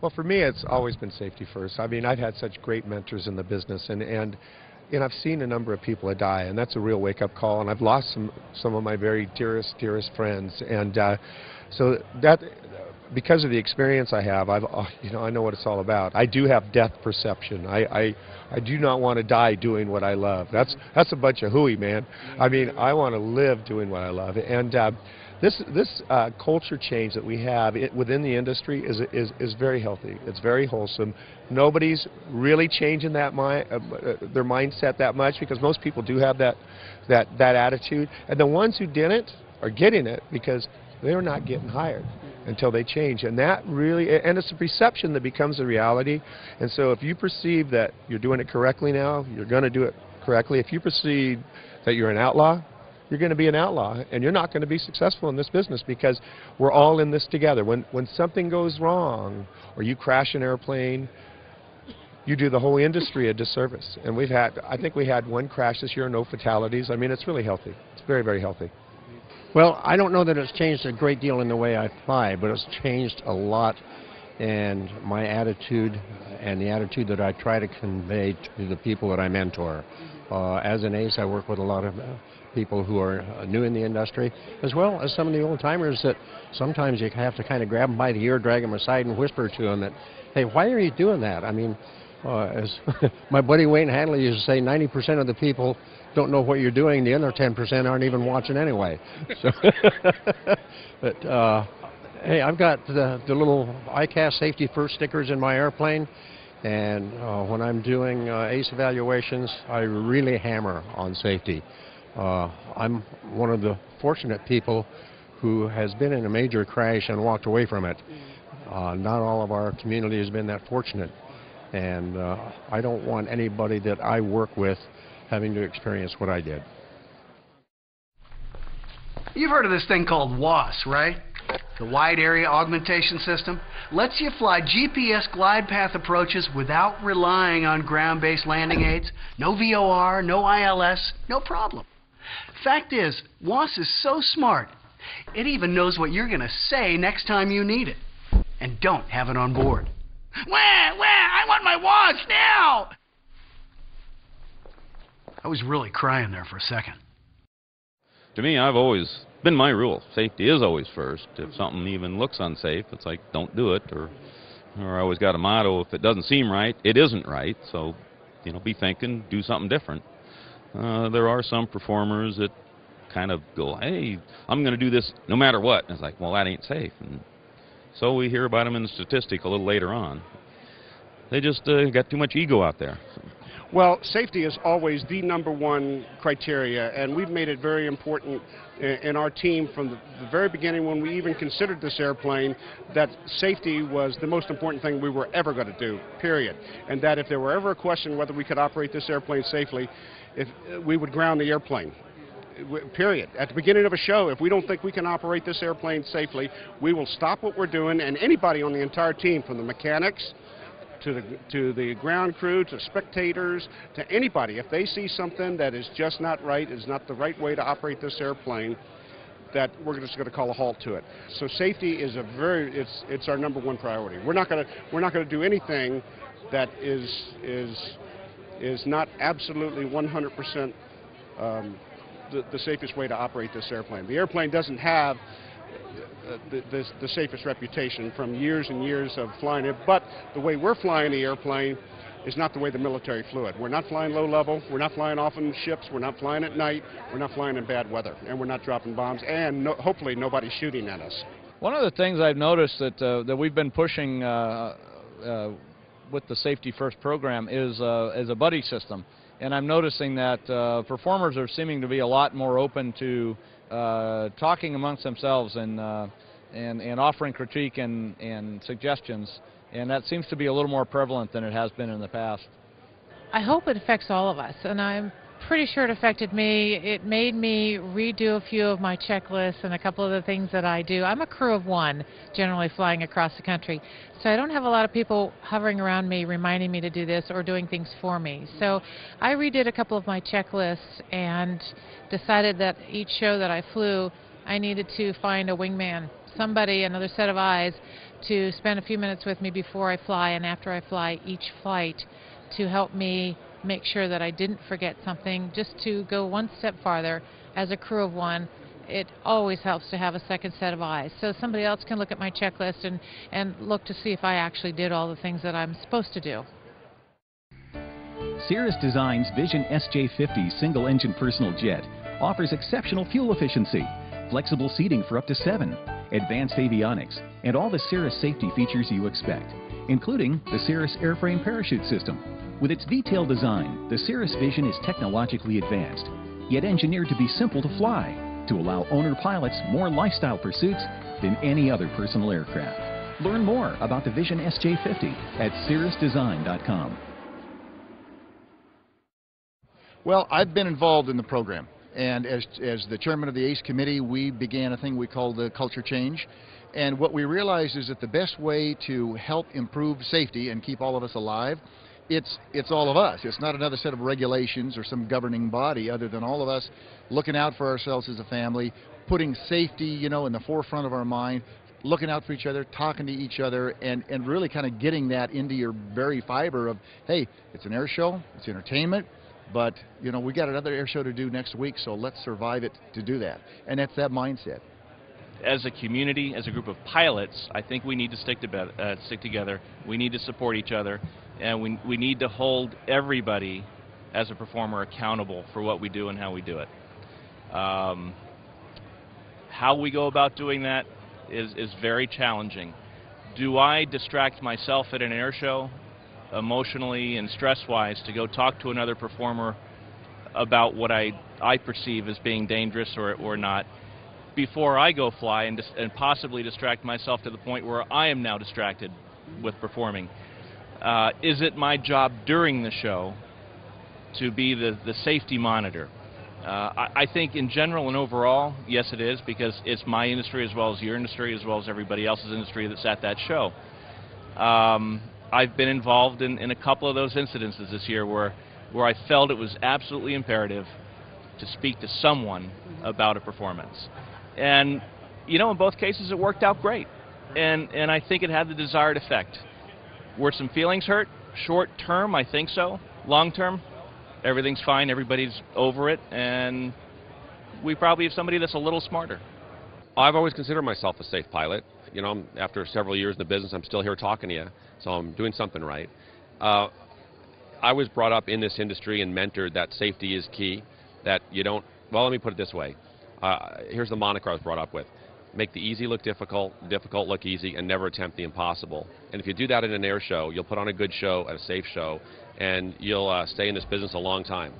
Well, for me, it's always been safety first. I mean, I've had such great mentors in the business, and I've seen a number of people die, and that's a real wake-up call. And I've lost some of my very dearest friends, and so that, because of the experience I have, I know what it's all about. I do have death perception. I do not want to die doing what I love. That's a bunch of hooey, man. I mean, I want to live doing what I love, and this culture change that we have within the industry is very healthy. It's very wholesome. Nobody's really changing that their mindset that much, because most people do have that attitude, and the ones who didn't are getting it because they're not getting hired until they change. And that really, and it's a perception that becomes a reality. And so if you perceive that you're doing it correctly now, you're going to do it correctly. If you perceive that you're an outlaw, you're going to be an outlaw, and you're not going to be successful in this business, because we're all in this together. When something goes wrong, or you crash an airplane, you do the whole industry a disservice. And I think we had one crash this year, no fatalities. I mean, it's really healthy. It's very, very healthy. Well, I don't know that it's changed a great deal in the way I fly, but it's changed a lot in my attitude and the attitude that I try to convey to the people that I mentor. As an ace, I work with a lot of people who are new in the industry, as well as some of the old-timers that sometimes you have to kind of grab them by the ear, drag them aside, and whisper to them that, hey, why are you doing that? I mean, as my buddy Wayne Handley used to say, 90% of the people don't know what you're doing. The other 10% aren't even watching anyway. So but hey, I've got the little ICAS Safety First stickers in my airplane, and when I'm doing ACE evaluations, I really hammer on safety. I'm one of the fortunate people who has been in a major crash and walked away from it. Not all of our community has been that fortunate, and I don't want anybody that I work with having to experience what I did. You've heard of this thing called WAAS, right? The Wide Area Augmentation System lets you fly GPS glide path approaches without relying on ground-based landing aids. No VOR, no ILS, no problem. Fact is, WAAS is so smart, it even knows what you're going to say next time you need it. And don't have it on board. Wah, I want my WAAS now! I was really crying there for a second. To me, I've always been my rule. Safety is always first. If something even looks unsafe, it's like, don't do it. Or I always got a motto, if it doesn't seem right, it isn't right. So, be thinking, do something different. There are some performers that kind of go, hey, I'm going to do this no matter what. And it's like, well, that ain't safe. And so we hear about them in the statistic a little later on. They just got too much ego out there. Well, safety is always the #1 criteria, and we've made it very important in our team from the very beginning when we even considered this airplane, that safety was the most important thing we were ever going to do, period. And that if there were ever a question whether we could operate this airplane safely, we would ground the airplane. Period. At the beginning of a show, if we don't think we can operate this airplane safely, we will stop what we're doing, and anybody on the entire team, from the mechanics to the ground crew, to spectators, to anybody, if they see something that is just not right, is not the right way to operate this airplane, that we're just going to call a halt to it. So safety is it's our #1 priority. We're not going to do anything that is not absolutely 100% the safest way to operate this airplane. The airplane doesn't have the safest reputation from years and years of flying it, but the way we're flying the airplane is not the way the military flew it. We're not flying low level, we're not flying off in ships, we're not flying at night, we're not flying in bad weather, and we're not dropping bombs, and hopefully nobody's shooting at us. One of the things I've noticed that we've been pushing with the Safety First program is a buddy system. And I'm noticing that performers are seeming to be a lot more open to talking amongst themselves and offering critique and suggestions, and that seems to be a little more prevalent than it has been in the past. I hope it affects all of us, and I'm pretty sure it affected me. It made me redo a few of my checklists and a couple of the things that I do. I'm a crew of one, generally flying across the country, so I don't have a lot of people hovering around me reminding me to do this or doing things for me. So I redid a couple of my checklists and decided that each show that I flew, I needed to find a wingman, somebody, another set of eyes to spend a few minutes with me before I fly and after I fly each flight to help me make sure that I didn't forget something, just to go one step farther as a crew of one. It always helps to have a second set of eyes, so somebody else can look at my checklist and look to see if I actually did all the things that I'm supposed to do. Cirrus Design's Vision SJ50 single-engine personal jet offers exceptional fuel efficiency, flexible seating for up to 7, advanced avionics, and all the Cirrus safety features you expect, including the Cirrus airframe parachute system. With its detailed design, the Cirrus Vision is technologically advanced, yet engineered to be simple to fly, to allow owner pilots more lifestyle pursuits than any other personal aircraft. Learn more about the Vision SJ50 at cirrusdesign.com. Well, I've been involved in the program, and as the chairman of the ACE committee, we began a thing we call the culture change. And what we realized is that the best way to help improve safety and keep all of us alive, it's all of us. It's not another set of regulations or some governing body, other than all of us looking out for ourselves as a family, putting safety, you know, in the forefront of our mind, looking out for each other, talking to each other, and really kind of getting that into your very fiber of, hey, it's an air show, it's entertainment, but, you know, we got another air show to do next week, so let's survive it to do that. And that's that mindset. As a community, as a group of pilots, I think we need to stick together. We need to support each other, and we need to hold everybody as a performer accountable for what we do and how we do it. How we go about doing that is very challenging. Do I distract myself at an air show emotionally and stress-wise to go talk to another performer about what I perceive as being dangerous or not, before I go fly and possibly distract myself to the point where I am now distracted with performing? Is it my job during the show to be the safety monitor? I think in general and overall, yes it is, because it's my industry as well as your industry as well as everybody else's industry that's at that show. I've been involved in a couple of those incidences this year where I felt it was absolutely imperative to speak to someone about a performance. And, you know, in both cases it worked out great. And I think it had the desired effect. Were some feelings hurt? Short term, I think so. Long term, everything's fine, everybody's over it, and we probably have somebody that's a little smarter. I've always considered myself a safe pilot. You know, after several years in the business, I'm still here talking to you, so I'm doing something right. I was brought up in this industry and mentored that safety is key, that you don't, well, let me put it this way. Here's the moniker I was brought up with. Make the easy look difficult, difficult look easy, and never attempt the impossible. And if you do that in an air show, you'll put on a good show, a safe show, and you'll stay in this business a long time.